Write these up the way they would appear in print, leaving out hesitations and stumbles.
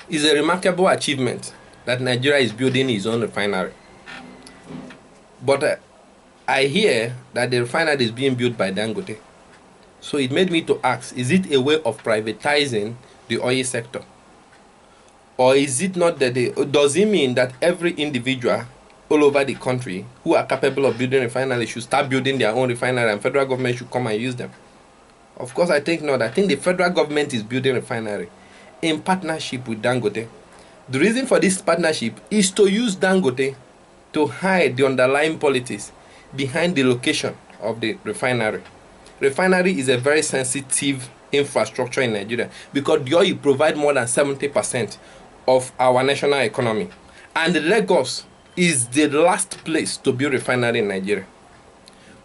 It's a remarkable achievement that Nigeria is building its own refinery. But I hear that the refinery is being built by Dangote. So it made me to ask, is it a way of privatizing the oil sector? Or is it not that does it mean that every individual all over the country who are capable of building refineries should start building their own refinery and federal government should come and use them? Of course, I think not. I think the federal government is building refinery in partnership with Dangote. The reason for this partnership is to use Dangote to hide the underlying politics behind the location of the refinery. Refinery is a very sensitive infrastructure in Nigeria because the oil provides more than 70% of our national economy. And Lagos is the last place to build refinery in Nigeria.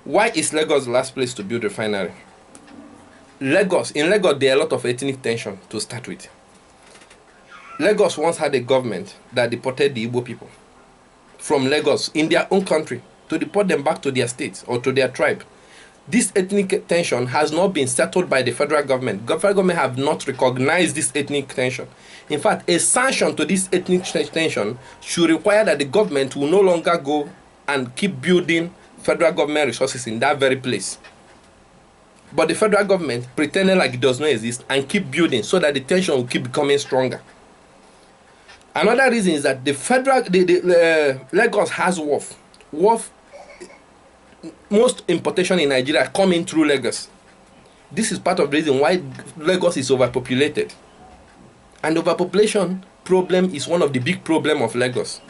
Why is Lagos the last place to build refinery? In Lagos, there are a lot of ethnic tension to start with. Lagos once had a government that deported the Igbo people from Lagos in their own country to deport them back to their states or to their tribe. This ethnic tension has not been settled by the federal government. The federal government have not recognized this ethnic tension. In fact, a sanction to this ethnic tension should require that the government will no longer go and keep building federal government resources in that very place. But the federal government pretended like it does not exist and keep building so that the tension will keep becoming stronger. Another reason is that Lagos has wharf. Most importation in Nigeria come in through Lagos. This is part of the reason why Lagos is overpopulated. And overpopulation problem is one of the big problems of Lagos.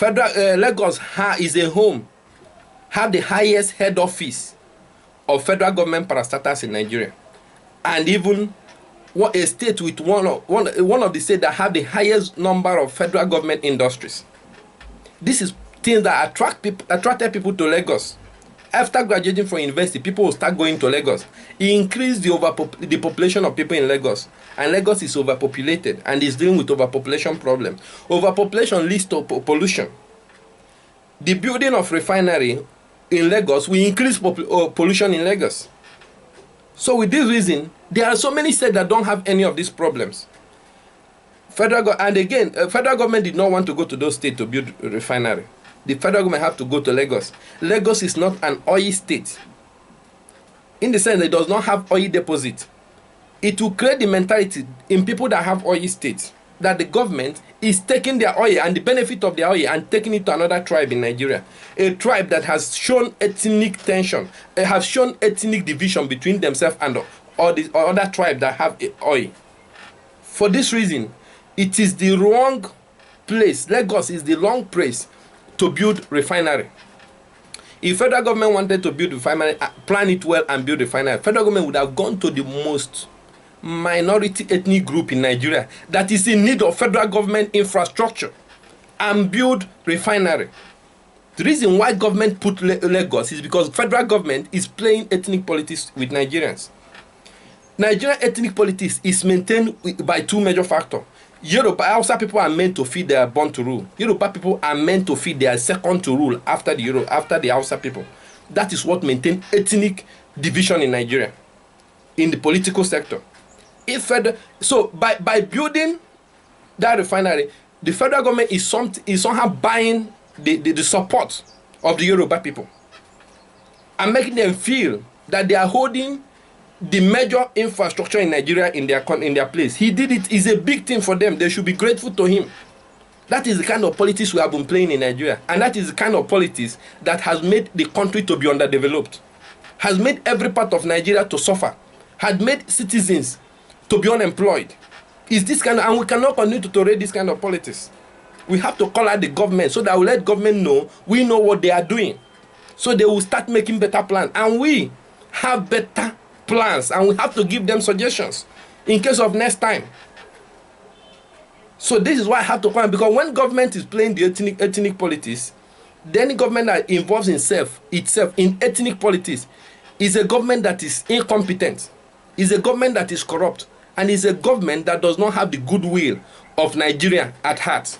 Lagos is a home, have the highest head office of federal government parastatals in Nigeria, and even a state with one of the states that have the highest number of federal government industries. This is things that attracted people to Lagos. After graduating from university, people will start going to Lagos. It increased the population of people in Lagos, and Lagos is overpopulated and is dealing with overpopulation problem. Overpopulation leads to pollution. The building of refinery in Lagos will increase pollution in Lagos. So with this reason, there are so many states that don't have any of these problems. Federal government did not want to go to those states to build a refinery. The federal government have to go to Lagos. Lagos is not an oil state, in the sense that it does not have oil deposit. It will create the mentality in people that have oil states that the government is taking their oil and the benefit of their oil and taking it to another tribe in Nigeria. A tribe that has shown ethnic tension, have shown ethnic division between themselves and other tribe that have oil. For this reason, it is the wrong place. Lagos is the wrong place to build refinery. If federal government wanted to build refinery, plan it well and build refinery, federal government would have gone to the most minority ethnic group in Nigeria that is in need of federal government infrastructure and build refinery. The reason why government put Lagos is because federal government is playing ethnic politics with Nigerians. Nigerian ethnic politics is maintained by two major factors. Hausa people are meant to feed their born to rule. Yoruba people are meant to feed their second to rule after the Hausa people. That is what maintains ethnic division in Nigeria, in the political sector. So by building that refinery, the federal government is somehow buying the support of the Yoruba people and making them feel that they are holding the major infrastructure in Nigeria in their place. He did it. It's a big thing for them. They should be grateful to him. That is the kind of politics we have been playing in Nigeria, and that is the kind of politics that has made the country to be underdeveloped, has made every part of Nigeria to suffer, had made citizens to be unemployed. Is this kind of, and we cannot continue to tolerate this kind of politics. We have to call out the government so that we let government know we know what they are doing, so they will start making better plans, and we have better plans, and we have to give them suggestions in case of next time. So this is why I have to call, because when government is playing the ethnic politics, then the government that involves itself in ethnic politics is a government that is incompetent, is a government that is corrupt, and is a government that does not have the goodwill of Nigeria at heart.